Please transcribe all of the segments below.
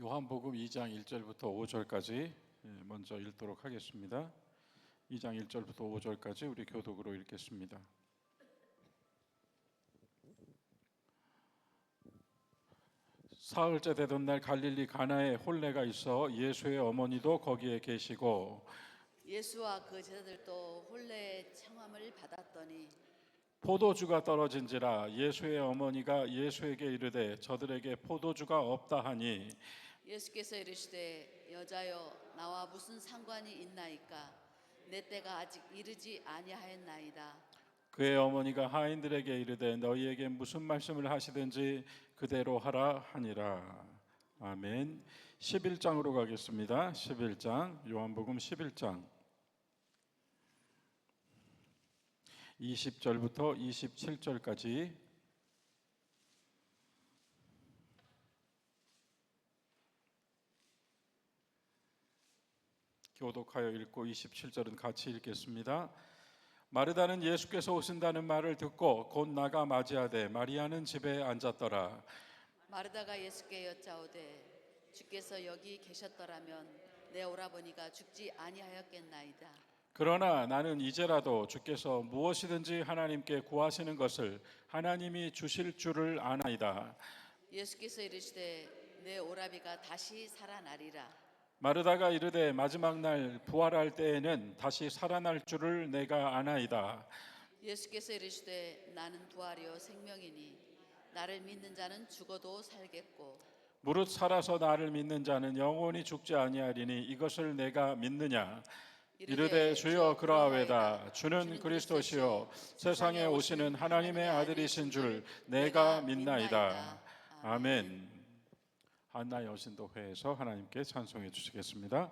요한복음 2장 1절부터 5절까지 먼저 읽도록 하겠습니다. 2장 1절부터 5절까지 우리 교독으로 읽겠습니다. 사흘째 되던 날 갈릴리 가나에 혼례가 있어 예수의 어머니도 거기에 계시고 예수와 그 제자들도 혼례의 청함을 받았더니 포도주가 떨어진지라 예수의 어머니가 예수에게 이르되 저들에게 포도주가 없다 하니 예수께서 이르시되 여자여 나와 무슨 상관이 있나이까 내 때가 아직 이르지 아니하였나이다. 그의 어머니가 하인들에게 이르되 너희에게 무슨 말씀을 하시든지 그대로 하라 하니라. 아멘. 11장으로 가겠습니다. 11장 요한복음 11장 20절부터 27절까지 교독하여 읽고 27절은 같이 읽겠습니다. 마르다는 예수께서 오신다는 말을 듣고 곧 나가 맞이하되 마리아는 집에 앉았더라. 마르다가 예수께 여짜오되 주께서 여기 계셨더라면 내 오라버니가 죽지 아니하였겠나이다. 그러나 나는 이제라도 주께서 무엇이든지 하나님께 구하시는 것을 하나님이 주실 줄을 아나이다. 예수께서 이르시되 내 오라비가 다시 살아나리라. 마르다가 이르되 마지막 날 부활할 때에는 다시 살아날 줄을 내가 아나이다. 예수께서 이르시되 나는 부활이요 생명이니 나를 믿는 자는 죽어도 살겠고 무릇 살아서 나를 믿는 자는 영원히 죽지 아니하리니 이것을 내가 믿느냐. 이르되 주여 그러하외다. 주는 그리스도시요 세상에 오시는 하나님의 아들이신 줄 내가 믿나이다. 아멘. 한나 여신도회에서 하나님께 찬송해 주시겠습니다.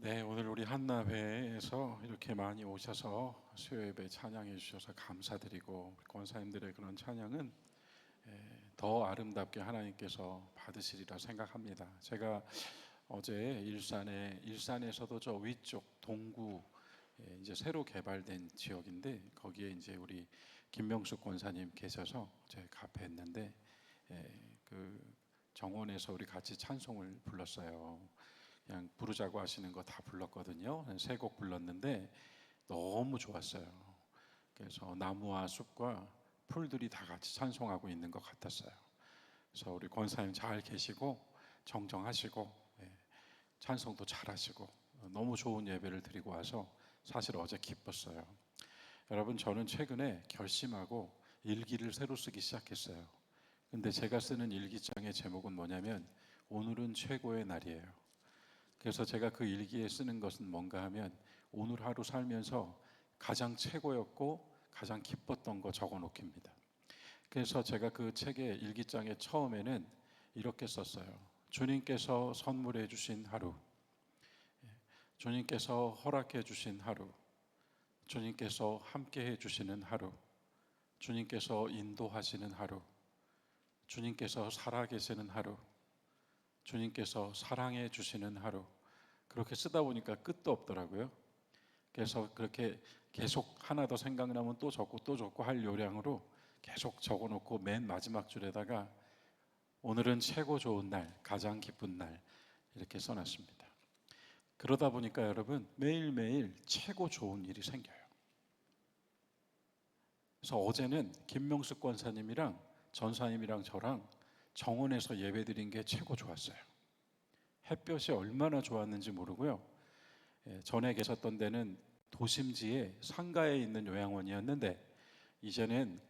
네, 오늘 우리 한나회에서 이렇게 많이 오셔서 수요예배 찬양해 주셔서 감사드리고, 권사님들의 그런 찬양은 더 아름답게 하나님께서 받으시리라 생각합니다. 제가 어제 일산에서도 저 위쪽 동구 이제 새로 개발된 지역인데, 거기에 이제 우리 김명숙 권사님 계셔서 제가 뵀는데, 그 정원에서 우리 같이 찬송을 불렀어요. 그냥 부르자고 하시는 거 다 불렀거든요. 세 곡 불렀는데 너무 좋았어요. 그래서 나무와 숲과 풀들이 다 같이 찬송하고 있는 것 같았어요. 그래서 우리 권사님 잘 계시고 정정하시고, 찬송도 잘하시고 너무 좋은 예배를 드리고 와서 사실 어제 기뻤어요. 여러분, 저는 최근에 결심하고 일기를 새로 쓰기 시작했어요. 근데 제가 쓰는 일기장의 제목은 뭐냐면 오늘은 최고의 날이에요. 그래서 제가 그 일기에 쓰는 것은 뭔가 하면 오늘 하루 살면서 가장 최고였고 가장 기뻤던 거 적어 놓기입니다. 그래서 제가 그 책의 일기장의 처음에는 이렇게 썼어요. 주님께서 선물해 주신 하루, 주님께서 허락해 주신 하루, 주님께서 함께 해 주시는 하루, 주님께서 인도하시는 하루, 주님께서 살아계시는 하루, 주님께서 사랑해 주시는 하루. 그렇게 쓰다 보니까 끝도 없더라고요. 그래서 그렇게 계속 하나 더 생각나면 또 적고 또 적고 할 요량으로 계속 적어놓고 맨 마지막 줄에다가 오늘은 최고 좋은 날, 가장 기쁜 날 이렇게 써놨습니다. 그러다 보니까 여러분, 매일매일 최고 좋은 일이 생겨요. 그래서 어제는 김명숙 권사님이랑 전사님이랑 저랑 정원에서 예배드린 게 최고 좋았어요. 햇볕이 얼마나 좋았는지 모르고요. 전에 계셨던 데는 도심지에 상가에 있는 요양원이었는데 이제는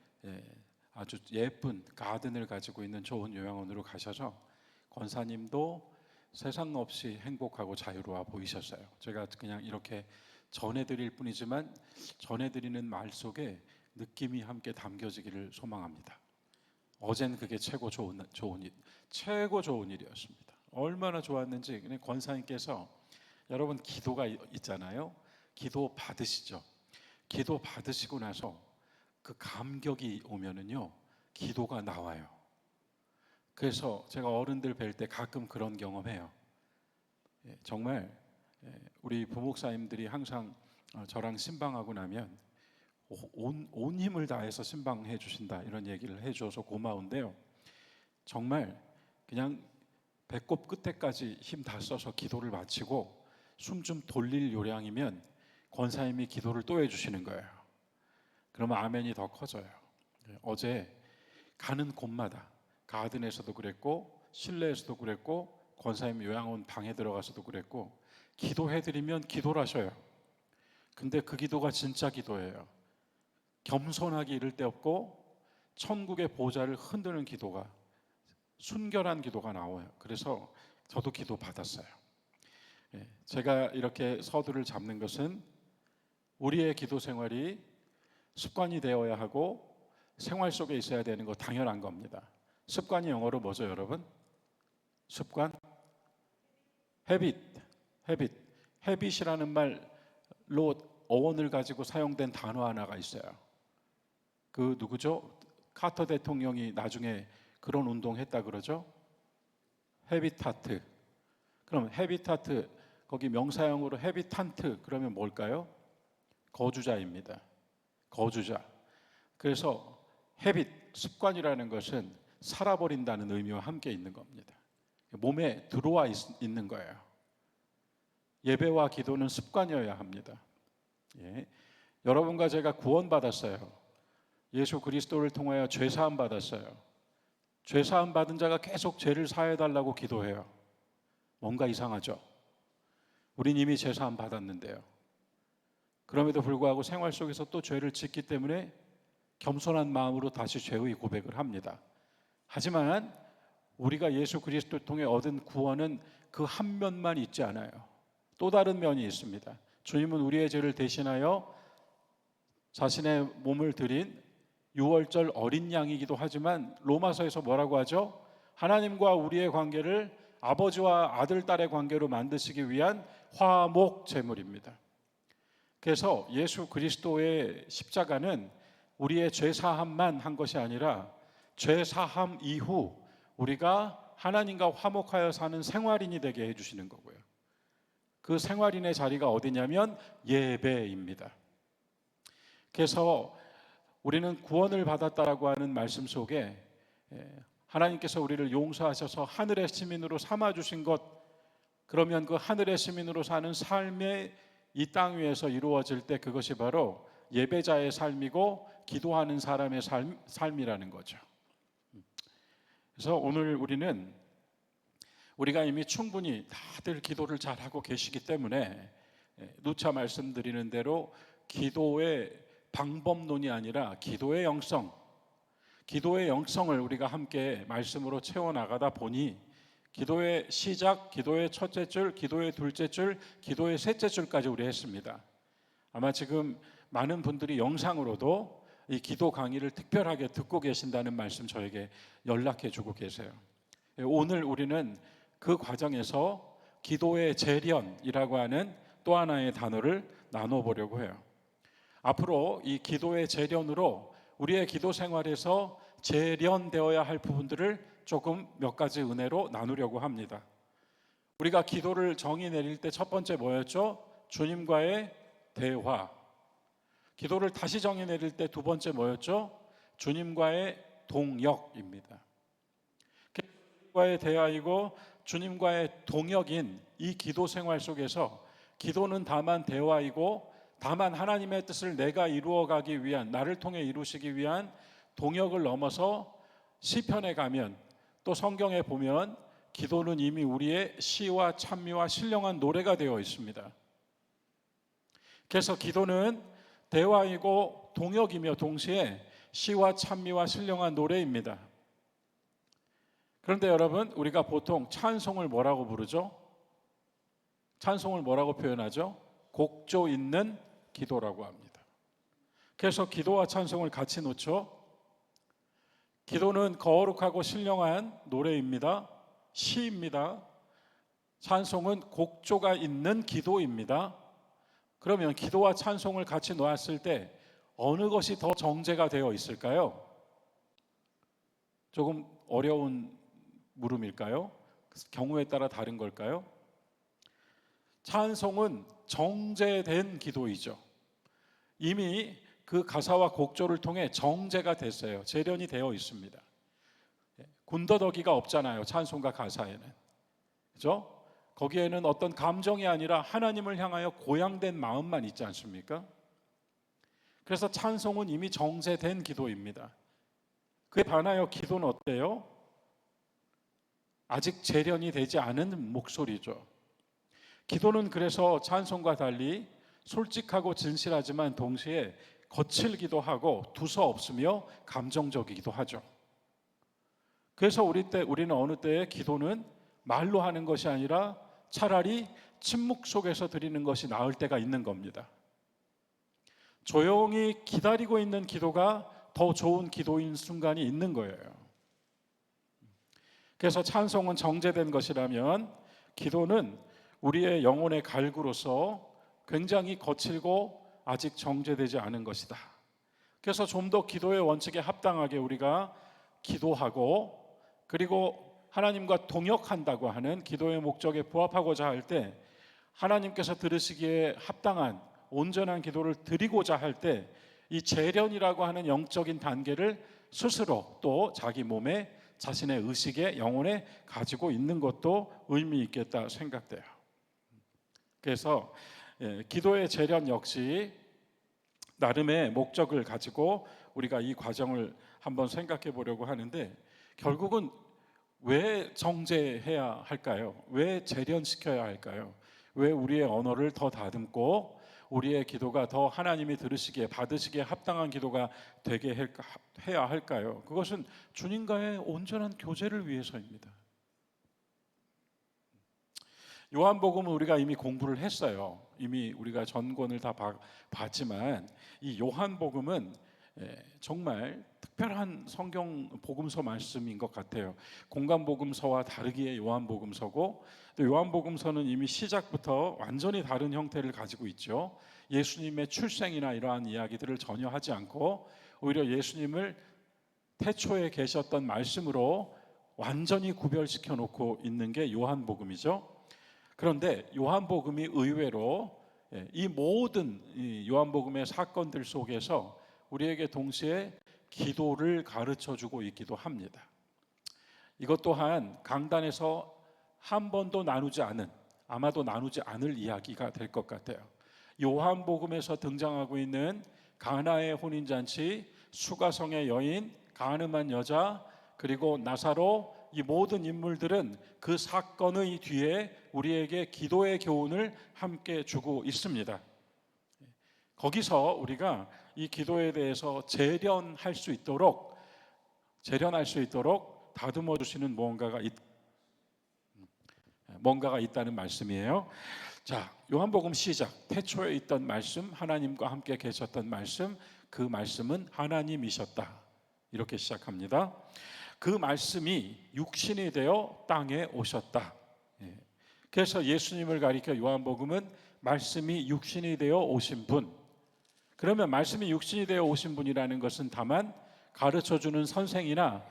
아주 예쁜 가든을 가지고 있는 좋은 요양원으로 가셔서 권사님도 세상 없이 행복하고 자유로워 보이셨어요. 제가 그냥 이렇게 전해드릴 뿐이지만 전해드리는 말 속에 느낌이 함께 담겨지기를 소망합니다. 어젠 그게 최고 좋은 일이었습니다. 얼마나 좋았는지. 그냥 권사님께서 여러분 기도가 있잖아요. 기도 받으시죠. 기도 받으시고 나서 그 감격이 오면은요, 기도가 나와요. 그래서 제가 어른들 뵐 때 가끔 그런 경험해요. 정말 우리 부목사님들이 항상 저랑 신방하고 나면 온 힘을 다해서 신방해 주신다 이런 얘기를 해줘서 고마운데요. 정말 그냥 배꼽 끝에까지 힘 다 써서 기도를 마치고 숨 좀 돌릴 요량이면 권사님이 기도를 또 해주시는 거예요. 그러면 아멘이 더 커져요. 어제 가는 곳마다 가든에서도 그랬고 실내에서도 그랬고 권사님 요양원 방에 들어가서도 그랬고 기도해드리면 기도를 하셔요. 근데 그 기도가 진짜 기도예요. 겸손하기 이를 데 없고 천국의 보좌를 흔드는 기도가, 순결한 기도가 나와요. 그래서 저도 기도 받았어요. 제가 이렇게 서두를 잡는 것은 우리의 기도 생활이 습관이 되어야 하고 생활 속에 있어야 되는 거 당연한 겁니다. 습관이 영어로 뭐죠, 여러분? 습관? 헤빗이라는 말로 어원을 가지고 사용된 단어 하나가 있어요. 그 누구죠? 카터 대통령이 나중에 그런 운동했다 그러죠? 헤비타트. 그럼 헤비타트, 거기 명사형으로 헤비탄트 그러면 뭘까요? 거주자입니다. 거주자. 그래서 헤빗, 습관이라는 것은 살아버린다는 의미와 함께 있는 겁니다. 몸에 들어와 있는 거예요. 예배와 기도는 습관이어야 합니다. 여러분과 제가 구원받았어요. 예수 그리스도를 통하여 죄사함 받았어요. 죄사함 받은 자가 계속 죄를 사해달라고 기도해요. 뭔가 이상하죠? 우린 이미 죄사함 받았는데요. 그럼에도 불구하고 생활 속에서 또 죄를 짓기 때문에 겸손한 마음으로 다시 죄의 고백을 합니다. 하지만 우리가 예수 그리스도를 통해 얻은 구원은 그 한 면만 있지 않아요. 또 다른 면이 있습니다. 주님은 우리의 죄를 대신하여 자신의 몸을 드린 유월절 어린 양이기도 하지만 로마서에서 뭐라고 하죠? 하나님과 우리의 관계를 아버지와 아들, 딸의 관계로 만드시기 위한 화목 제물입니다. 그래서 예수 그리스도의 십자가는 우리의 죄 사함만 한 것이 아니라 죄 사함 이후 우리가 하나님과 화목하여 사는 생활인이 되게 해주시는 거고요. 그 생활인의 자리가 어디냐면 예배입니다. 그래서 우리는 구원을 받았다라고 하는 말씀 속에 하나님께서 우리를 용서하셔서 하늘의 시민으로 삼아주신 것, 그러면 그 하늘의 시민으로 사는 삶의 이 땅 위에서 이루어질 때 그것이 바로 예배자의 삶이고 기도하는 사람의 삶이라는 거죠. 그래서 오늘 우리가 이미 충분히 다들 기도를 잘하고 계시기 때문에 누차 말씀드리는 대로 기도의 방법론이 아니라 기도의 영성을 우리가 함께 말씀으로 채워나가다 보니 기도의 시작, 기도의 첫째 줄, 기도의 둘째 줄, 기도의 셋째 줄까지 우리 했습니다. 아마 지금 많은 분들이 영상으로도 이 기도 강의를 특별하게 듣고 계신다는 말씀 저에게 연락해 주고 계세요. 오늘 우리는 그 과정에서 기도의 재련이라고 하는 또 하나의 단어를 나눠보려고 해요. 앞으로 이 기도의 재련으로 우리의 기도 생활에서 재련되어야 할 부분들을 조금 몇 가지 은혜로 나누려고 합니다. 우리가 기도를 정의 내릴 때 첫 번째 뭐였죠? 주님과의 대화. 기도를 다시 정의 내릴 때 두 번째 뭐였죠? 주님과의 동역입니다. 주님과의 대화이고 주님과의 동역인 이 기도 생활 속에서 기도는 다만 대화이고 다만 하나님의 뜻을 내가 이루어가기 위한, 나를 통해 이루시기 위한 동역을 넘어서 시편에 가면 또 성경에 보면 기도는 이미 우리의 시와 찬미와 신령한 노래가 되어 있습니다. 그래서 기도는 대화이고 동역이며 동시에 시와 찬미와 신령한 노래입니다. 그런데 여러분, 우리가 보통 찬송을 뭐라고 부르죠? 찬송을 뭐라고 표현하죠? 곡조 있는 기도라고 합니다. 그래서 기도와 찬송을 같이 놓죠. 기도는 거룩하고 신령한 노래입니다. 시입니다. 찬송은 곡조가 있는 기도입니다. 그러면 기도와 찬송을 같이 놓았을 때 어느 것이 더 정제가 되어 있을까요? 조금 어려운 물음일까요? 경우에 따라 다른 걸까요? 찬송은 정제된 기도이죠. 이미 그 가사와 곡조를 통해 정제가 됐어요. 재련이 되어 있습니다. 군더더기가 없잖아요. 찬송가 가사에는. 그죠? 거기에는 어떤 감정이 아니라 하나님을 향하여 고양된 마음만 있지 않습니까? 그래서 찬송은 이미 정제된 기도입니다. 그에 반하여 기도는 어때요? 아직 재련이 되지 않은 목소리죠. 기도는 그래서 찬송과 달리 솔직하고 진실하지만 동시에 거칠기도 하고 두서없으며 감정적이기도 하죠. 그래서 우리는 어느 때에 기도는 말로 하는 것이 아니라 차라리 침묵 속에서 드리는 것이 나을 때가 있는 겁니다. 조용히 기다리고 있는 기도가 더 좋은 기도인 순간이 있는 거예요. 그래서 찬송은 정제된 것이라면 기도는 우리의 영혼의 갈구로서 굉장히 거칠고 아직 정제되지 않은 것이다. 그래서 좀 더 기도의 원칙에 합당하게 우리가 기도하고 그리고 하나님과 동역한다고 하는 기도의 목적에 부합하고자 할 때 하나님께서 들으시기에 합당한 온전한 기도를 드리고자 할 때 이 재련이라고 하는 영적인 단계를 스스로 또 자기 몸에 자신의 의식에 영혼에 가지고 있는 것도 의미 있겠다 생각돼요. 그래서 기도의 재련 역시 나름의 목적을 가지고 우리가 이 과정을 한번 생각해 보려고 하는데 결국은 왜 정제해야 할까요? 왜 재련시켜야 할까요? 왜 우리의 언어를 더 다듬고 우리의 기도가 더 하나님이 들으시기에 받으시기에 합당한 기도가 되게 해야 할까요? 그것은 주님과의 온전한 교제를 위해서입니다. 요한복음은 우리가 이미 공부를 했어요. 이미 우리가 전권을 다 봤지만 이 요한복음은 정말 특별한 성경 복음서 말씀인 것 같아요. 공간복음서와 다르기에 요한복음서고 또 요한복음서는 이미 시작부터 완전히 다른 형태를 가지고 있죠. 예수님의 출생이나 이러한 이야기들을 전혀 하지 않고 오히려 예수님을 태초에 계셨던 말씀으로 완전히 구별시켜 놓고 있는 게 요한복음이죠. 그런데 요한복음이 의외로 이 모든 요한복음의 사건들 속에서 우리에게 동시에 기도를 가르쳐 주고 있기도 합니다. 이것 또한 강단에서 한 번도 나누지 않은, 아마도 나누지 않을 이야기가 될 것 같아요. 요한복음에서 등장하고 있는 가나의 혼인잔치, 수가성의 여인, 가늠한 여자, 그리고 나사로, 이 모든 인물들은 그 사건의 뒤에 우리에게 기도의 교훈을 함께 주고 있습니다. 거기서 우리가 이 기도에 대해서 재련할 수 있도록 다듬어 주시는 뭔가가 있다는 말씀이에요. 자, 요한복음 시작. 태초에 있던 말씀, 하나님과 함께 계셨던 말씀, 그 말씀은 하나님이셨다. 이렇게 시작합니다. 그 말씀이 육신이 되어 땅에 오셨다. 그래서 예수님을 가리켜 요한복음은 말씀이 육신이 되어 오신 분. 그러면 말씀이 육신이 되어 오신 분이라는 것은 다만 가르쳐주는 선생이나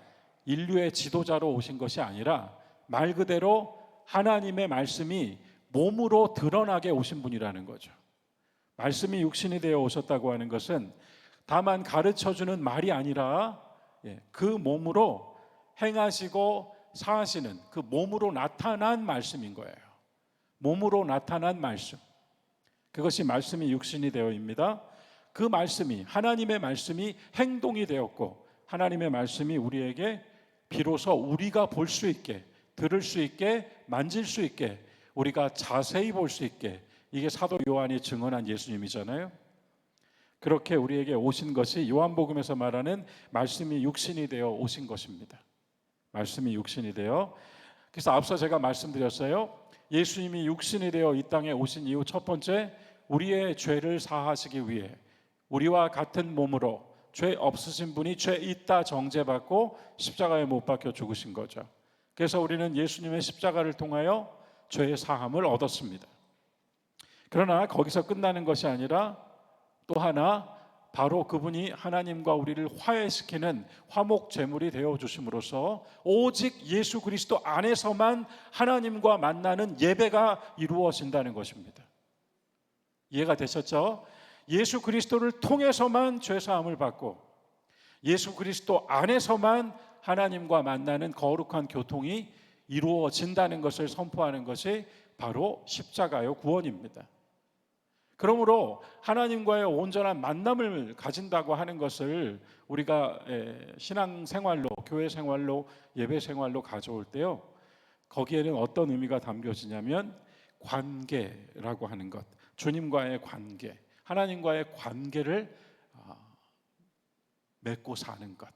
인류의 지도자로 오신 것이 아니라 말 그대로 하나님의 말씀이 몸으로 드러나게 오신 분이라는 거죠. 말씀이 육신이 되어 오셨다고 하는 것은 다만 가르쳐주는 말이 아니라 그 몸으로 행하시고 사시는, 그 몸으로 나타난 말씀인 거예요. 몸으로 나타난 말씀, 그것이 말씀이 육신이 되어입니다. 그 말씀이, 하나님의 말씀이 행동이 되었고, 하나님의 말씀이 우리에게 비로소 우리가 볼 수 있게, 들을 수 있게, 만질 수 있게, 우리가 자세히 볼 수 있게, 이게 사도 요한이 증언한 예수님이잖아요. 그렇게 우리에게 오신 것이 요한복음에서 말하는 말씀이 육신이 되어 오신 것입니다. 말씀이 육신이 되어. 그래서 앞서 제가 말씀드렸어요. 예수님이 육신이 되어 이 땅에 오신 이유 첫 번째, 우리의 죄를 사하시기 위해 우리와 같은 몸으로 죄 없으신 분이 죄 있다 정죄받고 십자가에 못 박혀 죽으신 거죠. 그래서 우리는 예수님의 십자가를 통하여 죄의 사함을 얻었습니다. 그러나 거기서 끝나는 것이 아니라 또 하나, 바로 그분이 하나님과 우리를 화해시키는 화목 제물이 되어 주심으로써 오직 예수 그리스도 안에서만 하나님과 만나는 예배가 이루어진다는 것입니다. 이해가 되셨죠? 예수 그리스도를 통해서만 죄 사함을 받고 예수 그리스도 안에서만 하나님과 만나는 거룩한 교통이 이루어진다는 것을 선포하는 것이 바로 십자가의 구원입니다. 그러므로 하나님과의 온전한 만남을 가진다고 하는 것을 우리가 신앙생활로, 교회생활로, 예배생활로 가져올 때요, 거기에는 어떤 의미가 담겨지냐면 관계라고 하는 것, 주님과의 관계, 하나님과의 관계를 맺고 사는 것.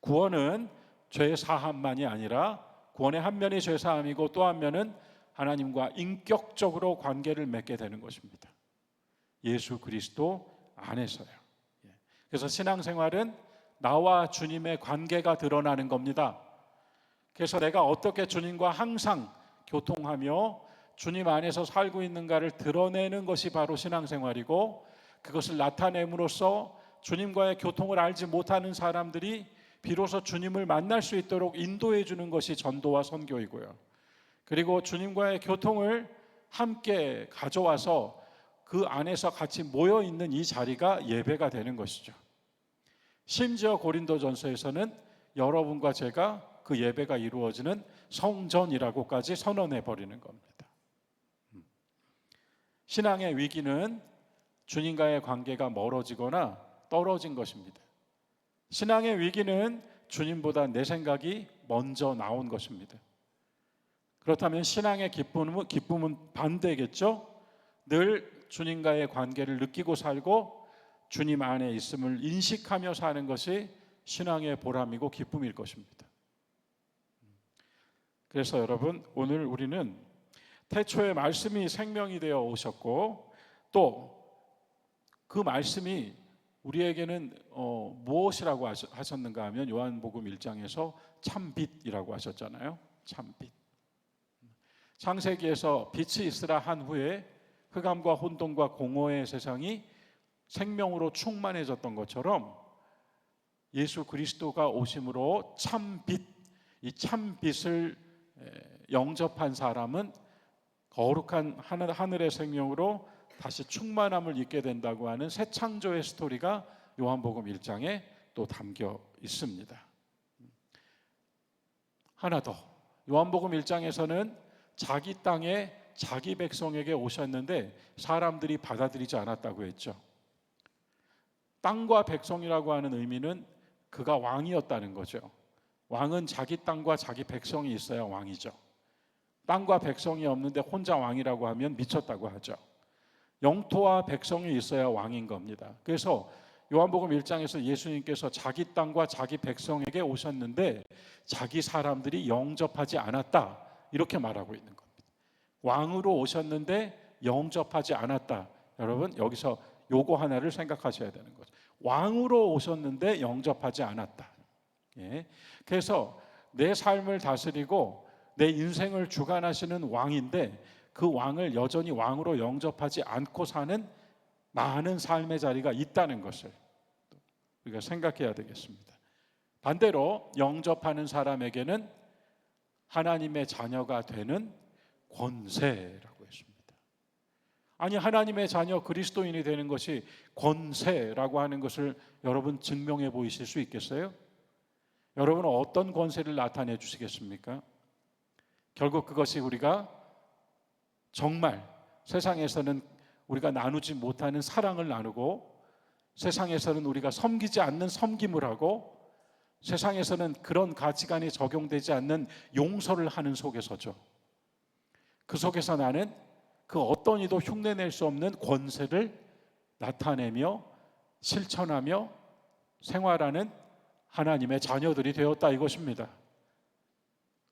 구원은 죄 사함만이 아니라 구원의 한 면이 죄 사함이고 또 한 면은 하나님과 인격적으로 관계를 맺게 되는 것입니다. 예수 그리스도 안에서요. 그래서 신앙생활은 나와 주님의 관계가 드러나는 겁니다. 그래서 내가 어떻게 주님과 항상 교통하며 주님 안에서 살고 있는가를 드러내는 것이 바로 신앙생활이고, 그것을 나타냄으로써 주님과의 교통을 알지 못하는 사람들이 비로소 주님을 만날 수 있도록 인도해 주는 것이 전도와 선교이고요. 그리고 주님과의 교통을 함께 가져와서 그 안에서 같이 모여 있는 이 자리가 예배가 되는 것이죠. 심지어 고린도전서에서는 여러분과 제가 그 예배가 이루어지는 성전이라고까지 선언해 버리는 겁니다. 신앙의 위기는 주님과의 관계가 멀어지거나 떨어진 것입니다. 신앙의 위기는 주님보다 내 생각이 먼저 나온 것입니다. 그렇다면 신앙의 기쁨은 반대겠죠? 늘 주님과의 관계를 느끼고 살고 주님 안에 있음을 인식하며 사는 것이 신앙의 보람이고 기쁨일 것입니다. 그래서 여러분, 오늘 우리는 태초에 말씀이 생명이 되어 오셨고 또 그 말씀이 우리에게는 무엇이라고 하셨는가 하면 요한복음 1장에서 참빛이라고 하셨잖아요. 참빛. 창세기에서 빛이 있으라 한 후에 흑암과 혼돈과 공허의 세상이 생명으로 충만해졌던 것처럼 예수 그리스도가 오심으로 참빛, 이 참빛을 영접한 사람은 거룩한 하늘의 생명으로 다시 충만함을 잊게 된다고 하는 새 창조의 스토리가 요한복음 1장에 또 담겨 있습니다. 하나 더, 요한복음 1장에서는 자기 땅에 자기 백성에게 오셨는데 사람들이 받아들이지 않았다고 했죠. 땅과 백성이라고 하는 의미는 그가 왕이었다는 거죠. 왕은 자기 땅과 자기 백성이 있어야 왕이죠. 땅과 백성이 없는데 혼자 왕이라고 하면 미쳤다고 하죠. 영토와 백성이 있어야 왕인 겁니다. 그래서 요한복음 1장에서 예수님께서 자기 땅과 자기 백성에게 오셨는데 자기 사람들이 영접하지 않았다, 이렇게 말하고 있는 겁니다. 왕으로 오셨는데 영접하지 않았다. 여러분, 여기서 요거 하나를 생각하셔야 되는 거죠. 왕으로 오셨는데 영접하지 않았다. 예. 그래서 내 삶을 다스리고 내 인생을 주관하시는 왕인데 그 왕을 여전히 왕으로 영접하지 않고 사는 많은 삶의 자리가 있다는 것을 우리가 생각해야 되겠습니다. 반대로 영접하는 사람에게는 하나님의 자녀가 되는 권세라고 했습니다. 아니, 하나님의 자녀 그리스도인이 되는 것이 권세라고 하는 것을 여러분 증명해 보이실 수 있겠어요? 여러분은 어떤 권세를 나타내 주시겠습니까? 결국 그것이 우리가 정말 세상에서는 우리가 나누지 못하는 사랑을 나누고, 세상에서는 우리가 섬기지 않는 섬김을 하고, 세상에서는 그런 가치관이 적용되지 않는 용서를 하는 속에서죠. 그 속에서 나는 그 어떤 이도 흉내낼 수 없는 권세를 나타내며 실천하며 생활하는 하나님의 자녀들이 되었다, 이것입니다.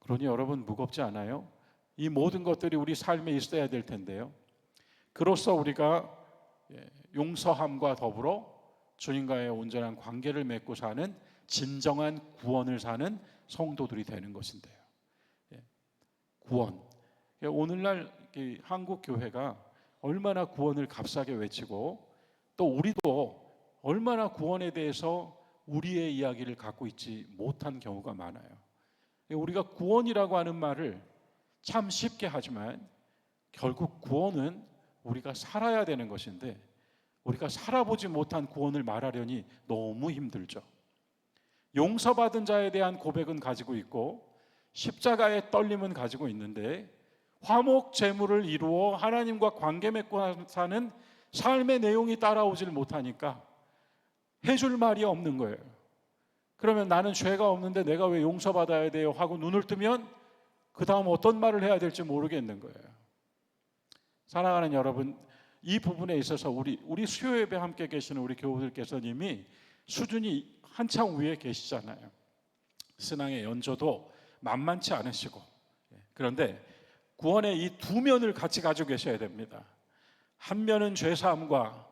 그러니 여러분, 무겁지 않아요? 이 모든 것들이 우리 삶에 있어야 될 텐데요. 그로써 우리가 용서함과 더불어 주님과의 온전한 관계를 맺고 사는 진정한 구원을 사는 성도들이 되는 것인데요. 구원. 오늘날 한국 교회가 얼마나 구원을 값싸게 외치고 또 우리도 얼마나 구원에 대해서 우리의 이야기를 갖고 있지 못한 경우가 많아요. 우리가 구원이라고 하는 말을 참 쉽게 하지만 결국 구원은 우리가 살아야 되는 것인데 우리가 살아보지 못한 구원을 말하려니 너무 힘들죠. 용서받은 자에 대한 고백은 가지고 있고 십자가의 떨림은 가지고 있는데 화목 제물을 이루어 하나님과 관계 맺고 사는 삶의 내용이 따라오질 못하니까 해줄 말이 없는 거예요. 그러면 나는 죄가 없는데 내가 왜 용서받아야 돼요 하고 눈을 뜨면 그 다음 어떤 말을 해야 될지 모르겠는 거예요. 사랑하는 여러분, 이 부분에 있어서 우리 수요 예배 함께 계시는 우리 교우들께서 이미 수준이 한참 위에 계시잖아요. 신앙의 연조도 만만치 않으시고, 그런데 구원의 이 두 면을 같이 가지고 계셔야 됩니다. 한 면은 죄사함과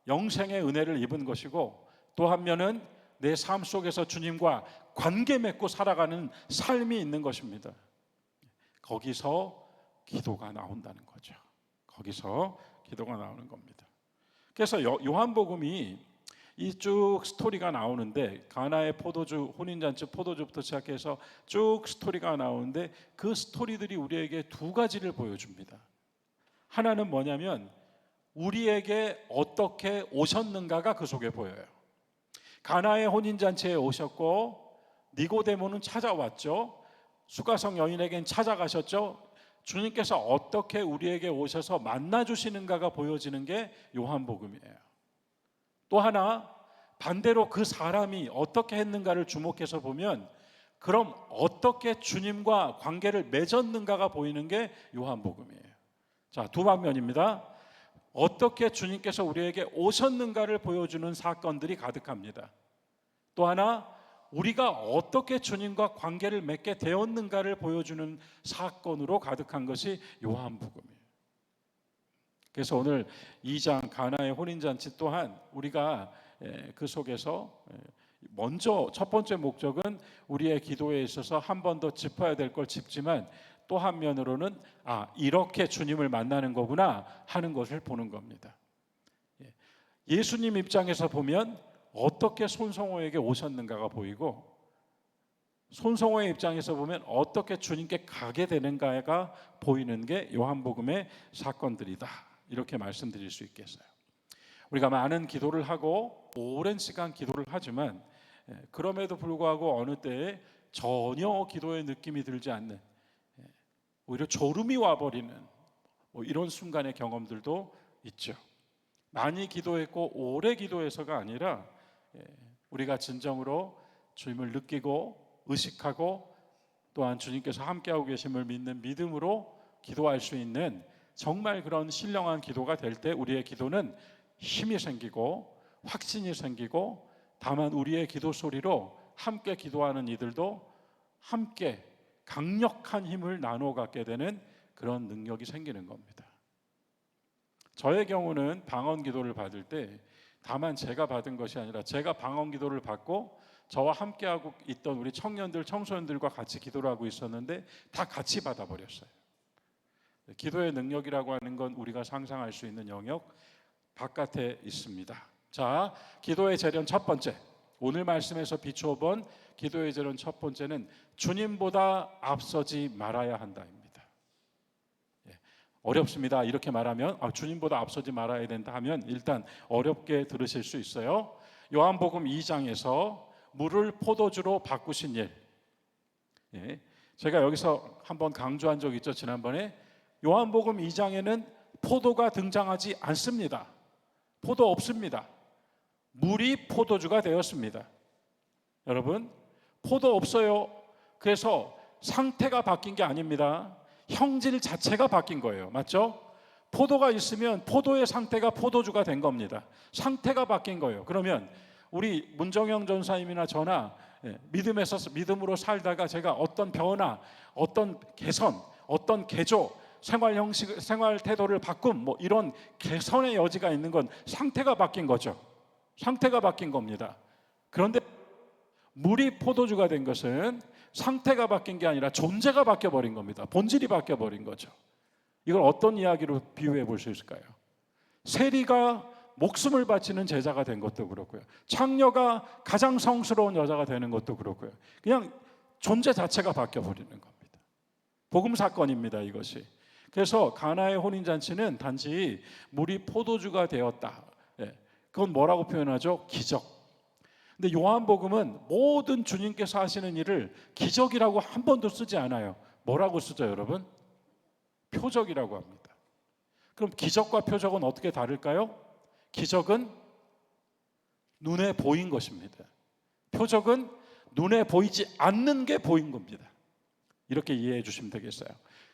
영생의 은혜를 입은 것이고 또 한 면은 내 삶 속에서 주님과 관계 맺고 살아가는 삶이 있는 것입니다. 거기서 기도가 나온다는 거죠. 거기서 기도가 나오는 겁니다. 그래서 요한복음이 이 쭉 스토리가 나오는데 가나의 포도주, 혼인잔치 포도주부터 시작해서 쭉 스토리가 나오는데 그 스토리들이 우리에게 두 가지를 보여줍니다. 하나는 뭐냐면 우리에게 어떻게 오셨는가가 그 속에 보여요. 가나의 혼인잔치에 오셨고 니고데모는 찾아왔죠. 수가성 여인에겐 찾아가셨죠. 주님께서 어떻게 우리에게 오셔서 만나주시는가가 보여지는 게 요한복음이에요. 또 하나, 반대로 그 사람이 어떻게 했는가를 주목해서 보면 그럼 어떻게 주님과 관계를 맺었는가가 보이는 게 요한복음이에요. 자, 두 방면입니다. 어떻게 주님께서 우리에게 오셨는가를 보여주는 사건들이 가득합니다. 또 하나, 우리가 어떻게 주님과 관계를 맺게 되었는가를 보여주는 사건으로 가득한 것이 요한복음이에요. 그래서 오늘 2장 가나의 혼인잔치 또한 우리가 그 속에서 먼저 첫 번째 목적은 우리의 기도에 있어서 한 번 더 짚어야 될 걸 짚지만 또 한면으로는 이렇게 주님을 만나는 거구나 하는 것을 보는 겁니다. 예수님 입장에서 보면 어떻게 손성호에게 오셨는가가 보이고, 손성호의 입장에서 보면 어떻게 주님께 가게 되는가가 보이는 게 요한복음의 사건들이다, 이렇게 말씀드릴 수 있겠어요. 우리가 많은 기도를 하고 오랜 시간 기도를 하지만 그럼에도 불구하고 어느 때에 전혀 기도의 느낌이 들지 않는, 오히려 졸음이 와버리는 이런 순간의 경험들도 있죠. 많이 기도했고 오래 기도해서가 아니라 우리가 진정으로 주님을 느끼고 의식하고 또한 주님께서 함께하고 계심을 믿는 믿음으로 기도할 수 있는 정말 그런 신령한 기도가 될 때 우리의 기도는 힘이 생기고 확신이 생기고, 다만 우리의 기도 소리로 함께 기도하는 이들도 함께 강력한 힘을 나누어 갖게 되는 그런 능력이 생기는 겁니다. 저의 경우는 방언 기도를 받을 때 다만 제가 받은 것이 아니라 제가 방언 기도를 받고 저와 함께하고 있던 우리 청년들, 청소년들과 같이 기도를 하고 있었는데 다 같이 받아버렸어요. 기도의 능력이라고 하는 건 우리가 상상할 수 있는 영역 바깥에 있습니다. 자, 기도의 재련 첫 번째, 오늘 말씀에서 비추어 본 기도의 재련 첫 번째는 주님보다 앞서지 말아야 한다입니다. 어렵습니다. 이렇게 말하면 주님보다 앞서지 말아야 된다 하면 일단 어렵게 들으실 수 있어요. 요한복음 2장에서 물을 포도주로 바꾸신 일, 제가 여기서 한번 강조한 적 있죠. 지난번에 요한복음 2장에는 포도가 등장하지 않습니다. 포도 없습니다. 물이 포도주가 되었습니다. 여러분, 포도 없어요. 그래서 상태가 바뀐 게 아닙니다. 형질 자체가 바뀐 거예요. 맞죠? 포도가 있으면 포도의 상태가 포도주가 된 겁니다. 상태가 바뀐 거예요. 그러면 우리 문정영 전사님이나 저나 믿음으로 살다가 제가 어떤 변화, 어떤 개선, 어떤 개조, 생활 형식, 생활 태도를 바꿈, 이런 개선의 여지가 있는 건 상태가 바뀐 거죠. 상태가 바뀐 겁니다. 그런데 물이 포도주가 된 것은 상태가 바뀐 게 아니라 존재가 바뀌어버린 겁니다. 본질이 바뀌어버린 거죠. 이걸 어떤 이야기로 비유해 볼 수 있을까요? 세리가 목숨을 바치는 제자가 된 것도 그렇고요, 창녀가 가장 성스러운 여자가 되는 것도 그렇고요, 그냥 존재 자체가 바뀌어버리는 겁니다. 복음 사건입니다, 이것이. 그래서 가나의 혼인잔치는 단지 물이 포도주가 되었다, 그건 뭐라고 표현하죠? 기적. 근데 요한복음은 모든 주님께서 하시는 일을 기적이라고 한 번도 쓰지 않아요. 뭐라고 쓰죠, 여러분? 표적이라고 합니다. 그럼 기적과 표적은 어떻게 다를까요? 기적은 눈에 보인 것입니다. 표적은 눈에 보이지 않는 게 보인 겁니다. 이렇게 이해해 주시면 되겠어요.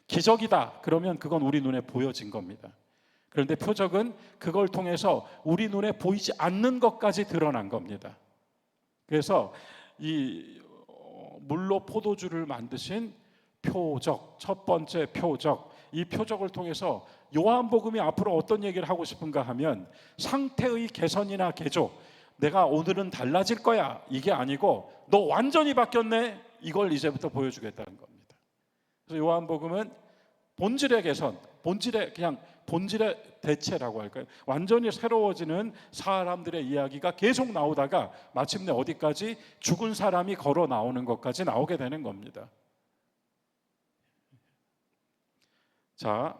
기적이다 그러면 그건 우리 눈에 보여진 겁니다. 그런데 표적은 그걸 통해서 우리 눈에 보이지 않는 것까지 드러난 겁니다. 그래서 이 물로 포도주를 만드신 표적, 첫 번째 표적, 이 표적을 통해서 요한복음이 앞으로 어떤 얘기를 하고 싶은가 하면 상태의 개선이나 개조, 내가 오늘은 달라질 거야, 이게 아니고 너 완전히 바뀌었네, 이걸 이제부터 보여주겠다는 겁니다. 그래서 요한복음은 본질의 개선, 본질의 대체라고 할까요? 완전히 새로워지는 사람들의 이야기가 계속 나오다가 마침내 어디까지? 죽은 사람이 걸어 나오는 것까지 나오게 되는 겁니다. 자,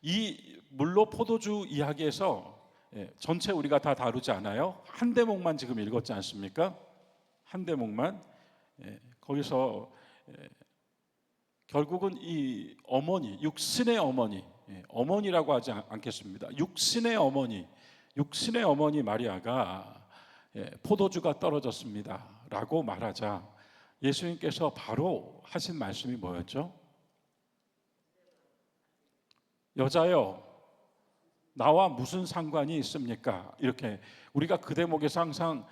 이 물로 포도주 이야기에서 전체 우리가 다 다루지 않아요. 한 대목만 지금 읽었지 않습니까? 한 대목만. 거기서 결국은 이 어머니, 육신의 어머니, 어머니라고 하지 않겠습니다. 육신의 어머니 마리아가 포도주가 떨어졌습니다 라고 말하자 예수님께서 바로 하신 말씀이 뭐였죠? 여자여, 나와 무슨 상관이 있습니까? 이렇게 우리가 그 대목에서 항상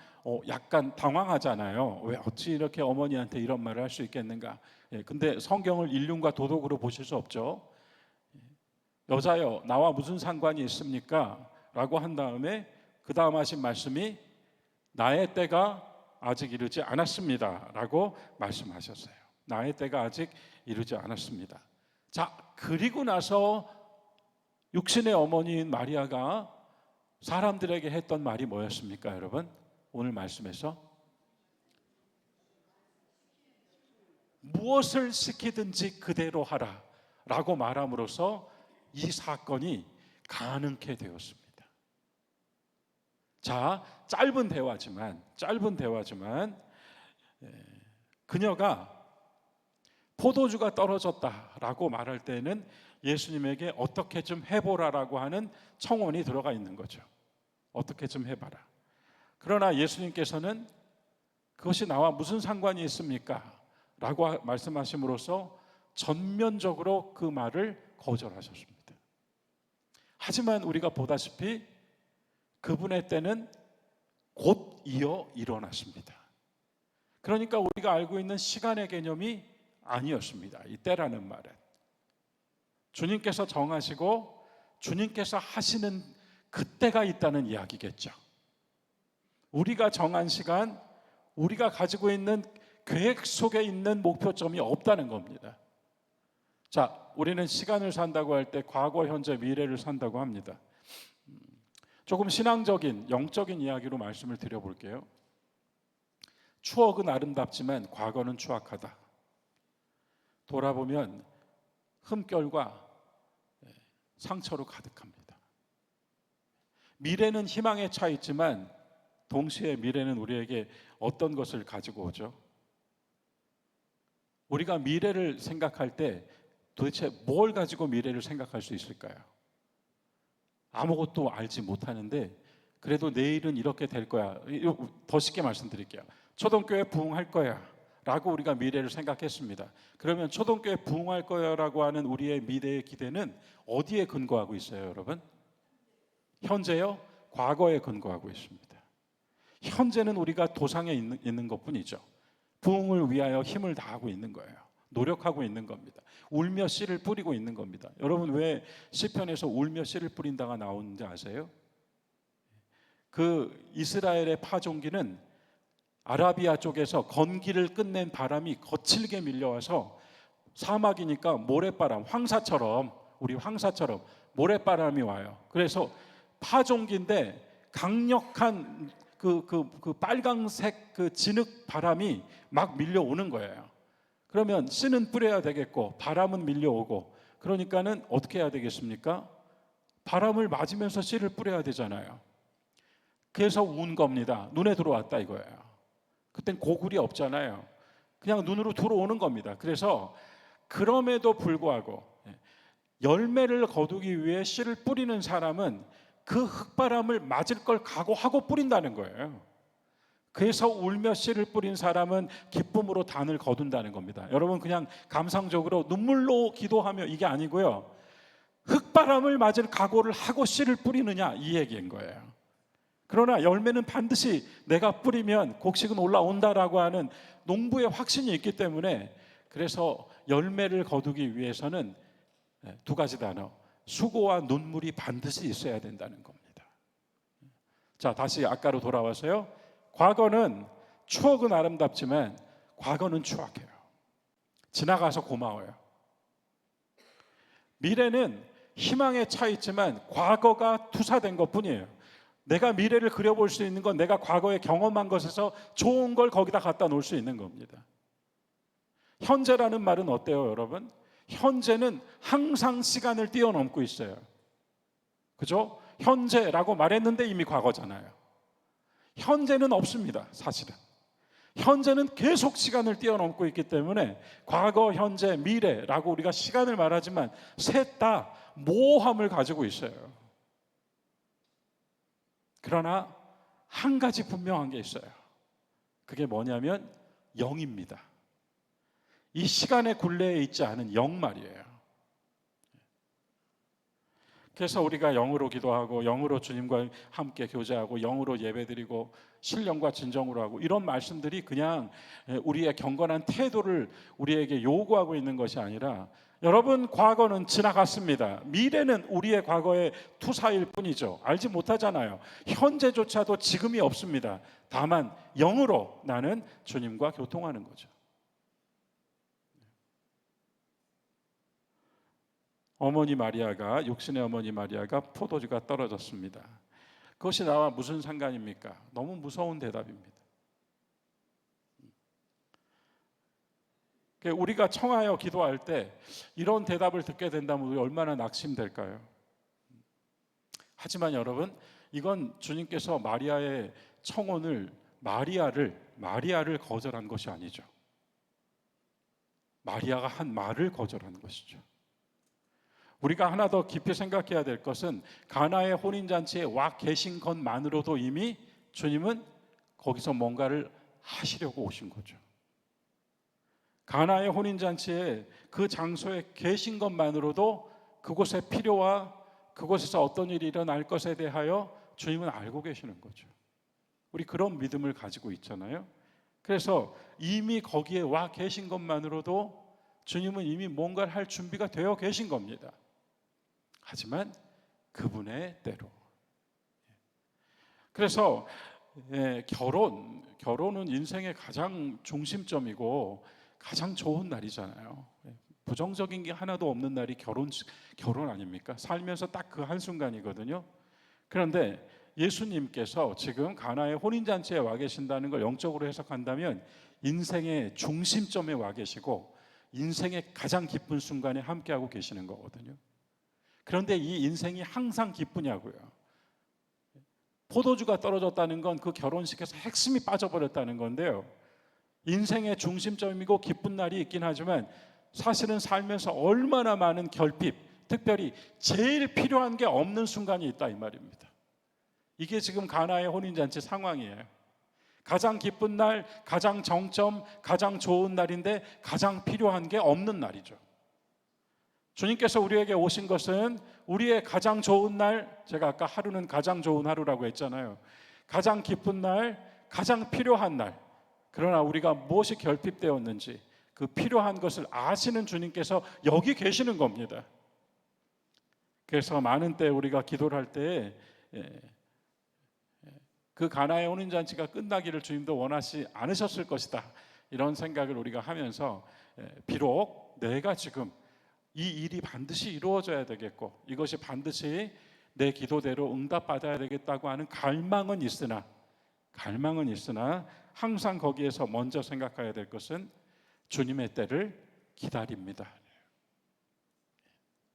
약간 당황하잖아요. 왜 어찌 이렇게 어머니한테 이런 말을 할 수 있겠는가? 근데 성경을 인륜과 도덕으로 보실 수 없죠. 여자여, 나와 무슨 상관이 있습니까? 라고 한 다음에 그 다음 하신 말씀이 나의 때가 아직 이르지 않았습니다 라고 말씀하셨어요. 나의 때가 아직 이르지 않았습니다. 자, 그리고 나서 육신의 어머니인 마리아가 사람들에게 했던 말이 뭐였습니까, 여러분? 오늘 말씀에서 무엇을 시키든지 그대로 하라 라고 말함으로써 이 사건이 가능케 되었습니다. 자, 짧은 대화지만 그녀가 포도주가 떨어졌다라고 말할 때는 예수님에게 어떻게 좀 해보라라고 하는 청원이 들어가 있는 거죠. 어떻게 좀 해봐라. 그러나 예수님께서는 그것이 나와 무슨 상관이 있습니까? 라고 말씀하심으로써 전면적으로 그 말을 거절하셨습니다. 하지만 우리가 보다시피 그분의 때는 곧 이어 일어났습니다. 그러니까 우리가 알고 있는 시간의 개념이 아니었습니다. 이 때라는 말은 주님께서 정하시고 주님께서 하시는 그때가 있다는 이야기겠죠. 우리가 정한 시간, 우리가 가지고 있는 계획 속에 있는 목표점이 없다는 겁니다. 자, 우리는 시간을 산다고 할 때 과거, 현재, 미래를 산다고 합니다. 조금 신앙적인, 영적인 이야기로 말씀을 드려볼게요. 추억은 아름답지만 과거는 추악하다. 돌아보면 흠결과 상처로 가득합니다. 미래는 희망에 차 있지만 동시에 미래는 우리에게 어떤 것을 가지고 오죠? 우리가 미래를 생각할 때 도대체 뭘 가지고 미래를 생각할 수 있을까요? 아무것도 알지 못하는데 그래도 내일은 이렇게 될 거야. 더 쉽게 말씀드릴게요. 초등교회 부흥할 거야 라고 우리가 미래를 생각했습니다. 그러면 초등교회 부흥할 거야 라고 하는 우리의 미래의 기대는 어디에 근거하고 있어요, 여러분? 현재요? 과거에 근거하고 있습니다. 현재는 우리가 도상에 있는 것뿐이죠. 부흥을 위하여 힘을 다하고 있는 거예요. 노력하고 있는 겁니다. 울며 씨를 뿌리고 있는 겁니다. 여러분, 왜 시편에서 울며 씨를 뿌린다가 나오는지 아세요? 그 이스라엘의 파종기는 아라비아 쪽에서 건기를 끝낸 바람이 거칠게 밀려와서 사막이니까 모래바람, 황사처럼, 우리 황사처럼 모래바람이 와요. 그래서 파종기인데 강력한 그 빨강색 그 진흙 바람이 막 밀려오는 거예요. 그러면 씨는 뿌려야 되겠고 바람은 밀려오고, 그러니까는 어떻게 해야 되겠습니까? 바람을 맞으면서 씨를 뿌려야 되잖아요. 그래서 운 겁니다. 눈에 들어왔다 이거예요. 그땐 고글이 없잖아요. 그냥 눈으로 들어오는 겁니다. 그래서 그럼에도 불구하고 열매를 거두기 위해 씨를 뿌리는 사람은 그 흙바람을 맞을 걸 각오하고 뿌린다는 거예요. 그래서 울며 씨를 뿌린 사람은 기쁨으로 단을 거둔다는 겁니다. 여러분, 그냥 감상적으로 눈물로 기도하며 이게 아니고요, 흙바람을 맞을 각오를 하고 씨를 뿌리느냐 이 얘기인 거예요. 그러나 열매는 반드시 내가 뿌리면 곡식은 올라온다라고 하는 농부의 확신이 있기 때문에, 그래서 열매를 거두기 위해서는 두 가지 단어, 수고와 눈물이 반드시 있어야 된다는 겁니다. 자, 다시 아까로 돌아와서요. 과거는, 추억은 아름답지만 과거는 추악해요. 지나가서 고마워요. 미래는 희망에 차 있지만 과거가 투사된 것뿐이에요. 내가 미래를 그려볼 수 있는 건 내가 과거에 경험한 것에서 좋은 걸 거기다 갖다 놓을 수 있는 겁니다. 현재라는 말은 어때요, 여러분? 현재는 항상 시간을 뛰어넘고 있어요. 그죠? 현재라고 말했는데 이미 과거잖아요. 현재는 없습니다, 사실은. 현재는 계속 시간을 뛰어넘고 있기 때문에 과거, 현재, 미래라고 우리가 시간을 말하지만 셋 다 모호함을 가지고 있어요. 그러나 한 가지 분명한 게 있어요. 그게 뭐냐면 영입니다. 이 시간의 굴레에 있지 않은 영 말이에요. 그래서 우리가 영으로 기도하고 영으로 주님과 함께 교제하고 영으로 예배드리고 신령과 진정으로 하고, 이런 말씀들이 그냥 우리의 경건한 태도를 우리에게 요구하고 있는 것이 아니라, 여러분, 과거는 지나갔습니다. 미래는 우리의 과거의 투사일 뿐이죠. 알지 못하잖아요. 현재조차도 지금이 없습니다. 다만 영으로 나는 주님과 교통하는 거죠. 어머니 마리아가, 육신의 어머니 마리아가 포도주가 떨어졌습니다. 그것이 나와 무슨 상관입니까? 너무 무서운 대답입니다. 우리가 청하여 기도할 때 이런 대답을 듣게 된다면 우리 얼마나 낙심될까요? 하지만 여러분, 이건 주님께서 마리아의 청혼을, 마리아를 거절한 것이 아니죠. 마리아가 한 말을 거절한 것이죠. 우리가 하나 더 깊이 생각해야 될 것은 가나의 혼인잔치에 와 계신 것만으로도 이미 주님은 거기서 뭔가를 하시려고 오신 거죠. 가나의 혼인잔치에 그 장소에 계신 것만으로도 그곳의 필요와 그곳에서 어떤 일이 일어날 것에 대하여 주님은 알고 계시는 거죠. 우리 그런 믿음을 가지고 있잖아요. 그래서 이미 거기에 와 계신 것만으로도 주님은 이미 뭔가를 할 준비가 되어 계신 겁니다. 하지만 그분의 때로. 그래서 결혼은 인생의 가장 중심점이고 가장 좋은 날이잖아요. 부정적인 게 하나도 없는 날이 결혼 아닙니까? 살면서 딱 그 한순간이거든요. 그런데 예수님께서 지금 가나의 혼인잔치에 와 계신다는 걸 영적으로 해석한다면 인생의 중심점에 와 계시고 인생의 가장 기쁜 순간에 함께하고 계시는 거거든요. 그런데 이 인생이 항상 기쁘냐고요. 포도주가 떨어졌다는 건 그 결혼식에서 핵심이 빠져버렸다는 건데요. 인생의 중심점이고 기쁜 날이 있긴 하지만 사실은 살면서 얼마나 많은 결핍, 특별히 제일 필요한 게 없는 순간이 있다 이 말입니다. 이게 지금 가나의 혼인잔치 상황이에요. 가장 기쁜 날, 가장 정점, 가장 좋은 날인데 가장 필요한 게 없는 날이죠. 주님께서 우리에게 오신 것은 우리의 가장 좋은 날, 제가 아까 하루는 가장 좋은 하루라고 했잖아요. 가장 기쁜 날, 가장 필요한 날. 그러나 우리가 무엇이 결핍되었는지 그 필요한 것을 아시는 주님께서 여기 계시는 겁니다. 그래서 많은 때 우리가 기도를 할 때 그 가나의 혼인잔치가 끝나기를 주님도 원하지 않으셨을 것이다, 이런 생각을 우리가 하면서 비록 내가 지금 이 일이 반드시 이루어져야 되겠고 이것이 반드시 내 기도대로 응답받아야 되겠다고 하는 갈망은 있으나 항상 거기에서 먼저 생각해야 될 것은 주님의 때를 기다립니다.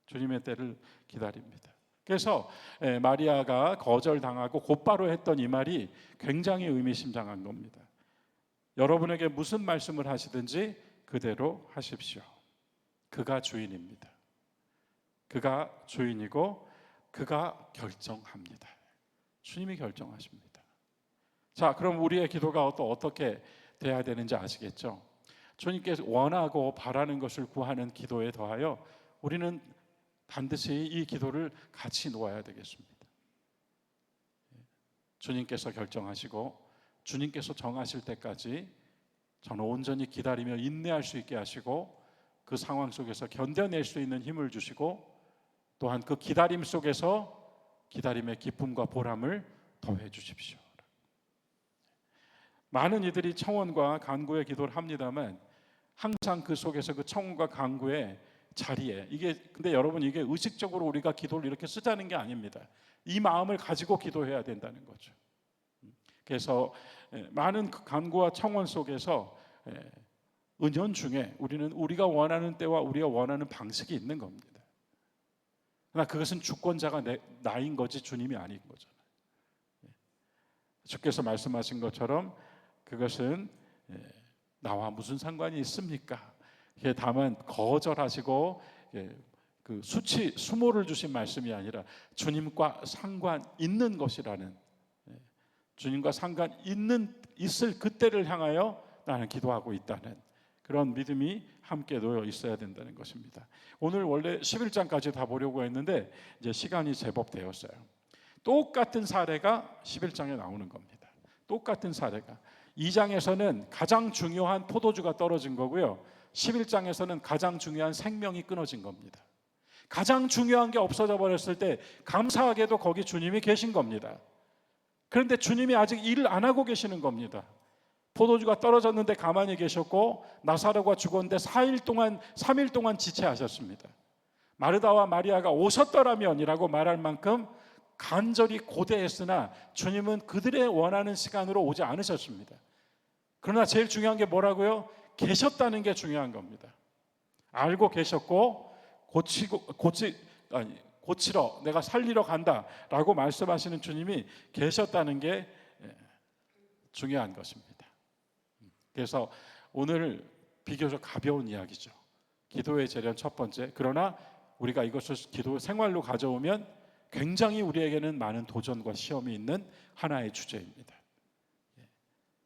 주님의 때를 기다립니다. 그래서 마리아가 거절당하고 곧바로 했던 이 말이 굉장히 의미심장한 겁니다. 여러분에게 무슨 말씀을 하시든지 그대로 하십시오. 그가 주인입니다. 그가 주인이고 그가 결정합니다. 주님이 결정하십니다. 자, 그럼 우리의 기도가 또 어떻게 돼야 되는지 아시겠죠? 주님께서 원하고 바라는 것을 구하는 기도에 더하여 우리는 반드시 이 기도를 같이 놓아야 되겠습니다. 주님께서 결정하시고 주님께서 정하실 때까지 저는 온전히 기다리며 인내할 수 있게 하시고 그 상황 속에서 견뎌낼 수 있는 힘을 주시고 또한 그 기다림 속에서 기다림의 기쁨과 보람을 더해 주십시오. 많은 이들이 청원과 간구의 기도를 합니다만 항상 그 속에서 그 청원과 간구의 자리에 근데 여러분 이게 의식적으로 우리가 기도를 이렇게 쓰자는 게 아닙니다. 이 마음을 가지고 기도해야 된다는 거죠. 그래서 많은 간구와 청원 속에서 은연중에 우리는 우리가 원하는 때와 우리가 원하는 방식이 있는 겁니다. 그러나 그것은 주권자가 나인 거지 주님이 아닌 거잖아요. 주께서 말씀하신 것처럼 그것은 나와 무슨 상관이 있습니까? 다만 거절하시고 그 수모를 주신 말씀이 아니라 주님과 상관 있는 것이라는, 주님과 상관 있을 그때를 향하여 나는 기도하고 있다는 그런 믿음이 함께 놓여 있어야 된다는 것입니다. 오늘 원래 11장까지 다 보려고 했는데 이제 시간이 제법 되었어요. 똑같은 사례가 11장에 나오는 겁니다. 똑같은 사례가 2장에서는 가장 중요한 포도주가 떨어진 거고요, 11장에서는 가장 중요한 생명이 끊어진 겁니다. 가장 중요한 게 없어져 버렸을 때 감사하게도 거기 주님이 계신 겁니다. 그런데 주님이 아직 일을 안 하고 계시는 겁니다. 포도주가 떨어졌는데 가만히 계셨고 나사로가 죽었는데 3일 동안 지체하셨습니다. 마르다와 마리아가 오셨더라면이라고 말할 만큼 간절히 고대했으나 주님은 그들의 원하는 시간으로 오지 않으셨습니다. 그러나 제일 중요한 게 뭐라고요? 계셨다는 게 중요한 겁니다. 알고 계셨고 고치러 내가 살리러 간다라고 말씀하시는 주님이 계셨다는 게 중요한 것입니다. 그래서 오늘 비교적 가벼운 이야기죠. 기도의 재련 첫 번째. 그러나 우리가 이것을 기도 생활로 가져오면 굉장히 우리에게는 많은 도전과 시험이 있는 하나의 주제입니다.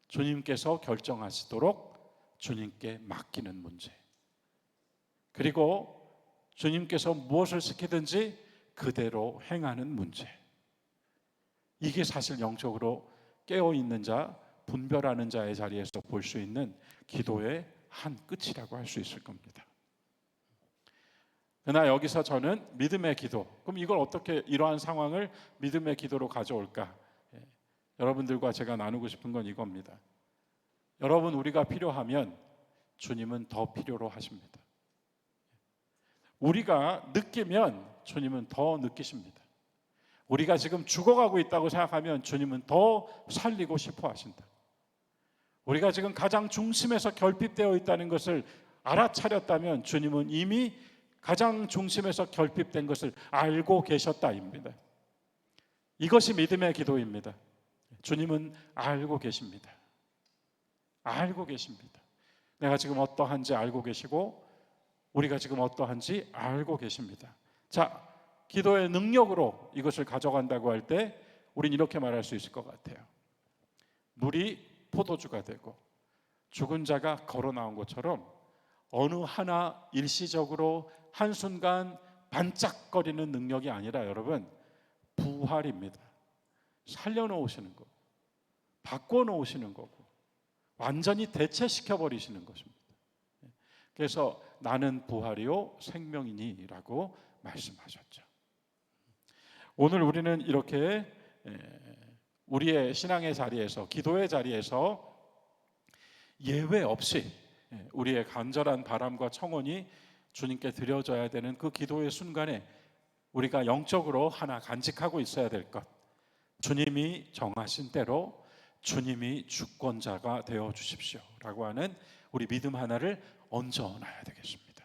주님께서 결정하시도록 주님께 맡기는 문제. 그리고 주님께서 무엇을 시키든지 그대로 행하는 문제. 이게 사실 영적으로 깨어있는 자, 분별하는 자의 자리에서 볼 수 있는 기도의 한 끝이라고 할 수 있을 겁니다. 그러나 여기서 저는 믿음의 기도, 그럼 이걸 어떻게 이러한 상황을 믿음의 기도로 가져올까? 여러분들과 제가 나누고 싶은 건 이겁니다. 여러분, 우리가 필요하면 주님은 더 필요로 하십니다. 우리가 느끼면 주님은 더 느끼십니다. 우리가 지금 죽어가고 있다고 생각하면 주님은 더 살리고 싶어 하신다. 우리가 지금 가장 중심에서 결핍되어 있다는 것을 알아차렸다면 주님은 이미 가장 중심에서 결핍된 것을 알고 계셨다입니다. 이것이 믿음의 기도입니다. 주님은 알고 계십니다. 알고 계십니다. 내가 지금 어떠한지 알고 계시고 우리가 지금 어떠한지 알고 계십니다. 자, 기도의 능력으로 이것을 가져간다고 할 때 우린 이렇게 말할 수 있을 것 같아요. 물이 포도주가 되고 죽은 자가 걸어 나온 것처럼 어느 하나 일시적으로 한순간 반짝거리는 능력이 아니라 여러분, 부활입니다. 살려놓으시는 거, 바꿔놓으시는 거고 완전히 대체시켜 버리시는 것입니다. 그래서 나는 부활이요 생명이니 라고 말씀하셨죠. 오늘 우리는 이렇게 우리의 신앙의 자리에서, 기도의 자리에서 예외 없이 우리의 간절한 바람과 청원이 주님께 드려져야 되는 그 기도의 순간에 우리가 영적으로 하나 간직하고 있어야 될 것, 주님이 정하신 대로 주님이 주권자가 되어 주십시오 라고 하는 우리 믿음 하나를 얹어놔야 되겠습니다.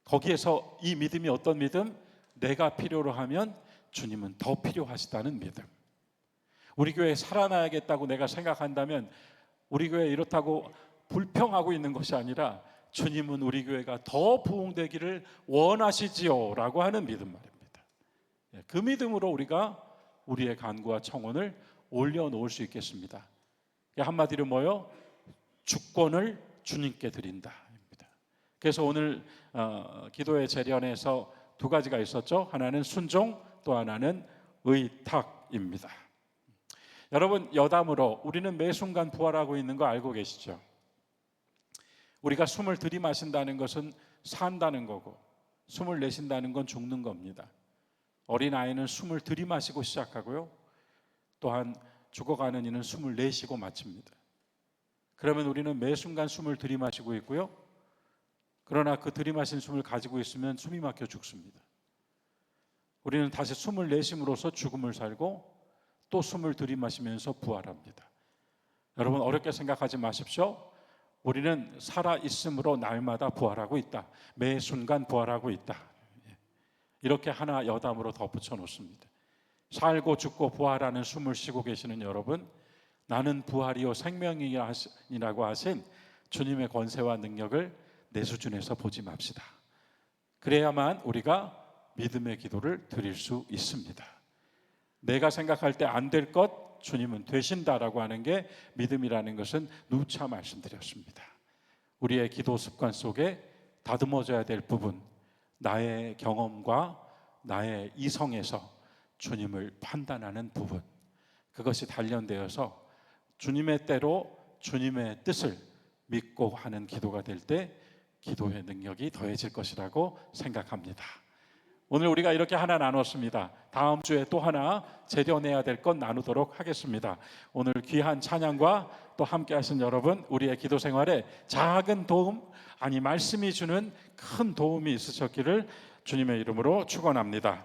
거기에서 이 믿음이 어떤 믿음? 내가 필요로 하면 주님은 더 필요하시다는 믿음. 우리 교회 살아나야겠다고 내가 생각한다면 우리 교회 이렇다고 불평하고 있는 것이 아니라 주님은 우리 교회가 더 부흥되기를 원하시지요 라고 하는 믿음 말입니다. 그 믿음으로 우리가 우리의 간구와 청원을 올려놓을 수 있겠습니다. 한마디로 뭐요? 주권을 주님께 드린다. 그래서 오늘 기도의 재련에서 두 가지가 있었죠. 하나는 순종, 또 하나는 의탁입니다. 여러분, 여담으로 우리는 매 순간 부활하고 있는 거 알고 계시죠? 우리가 숨을 들이마신다는 것은 산다는 거고 숨을 내쉰다는 건 죽는 겁니다. 어린아이는 숨을 들이마시고 시작하고요, 또한 죽어가는 이는 숨을 내쉬고 마칩니다. 그러면 우리는 매 순간 숨을 들이마시고 있고요, 그러나 그 들이마신 숨을 가지고 있으면 숨이 막혀 죽습니다. 우리는 다시 숨을 내쉼으로써 죽음을 살고 또 숨을 들이마시면서 부활합니다. 여러분, 어렵게 생각하지 마십시오. 우리는 살아있음으로 날마다 부활하고 있다. 매 순간 부활하고 있다. 이렇게 하나 여담으로 덧붙여 놓습니다. 살고 죽고 부활하는 숨을 쉬고 계시는 여러분, 나는 부활이요 생명이라고 하신 주님의 권세와 능력을 내 수준에서 보지 맙시다. 그래야만 우리가 믿음의 기도를 드릴 수 있습니다. 내가 생각할 때 안 될 것 주님은 되신다라고 하는 게 믿음이라는 것은 누차 말씀드렸습니다. 우리의 기도 습관 속에 다듬어져야 될 부분, 나의 경험과 나의 이성에서 주님을 판단하는 부분, 그것이 단련되어서 주님의 때로 주님의 뜻을 믿고 하는 기도가 될 때 기도의 능력이 더해질 것이라고 생각합니다. 오늘 우리가 이렇게 하나 나눴습니다. 다음 주에 또 하나 재련해야 될 것 나누도록 하겠습니다. 오늘 귀한 찬양과 또 함께 하신 여러분, 우리의 기도 생활에 작은 도움, 아니 말씀이 주는 큰 도움이 있으셨기를 주님의 이름으로 축원합니다.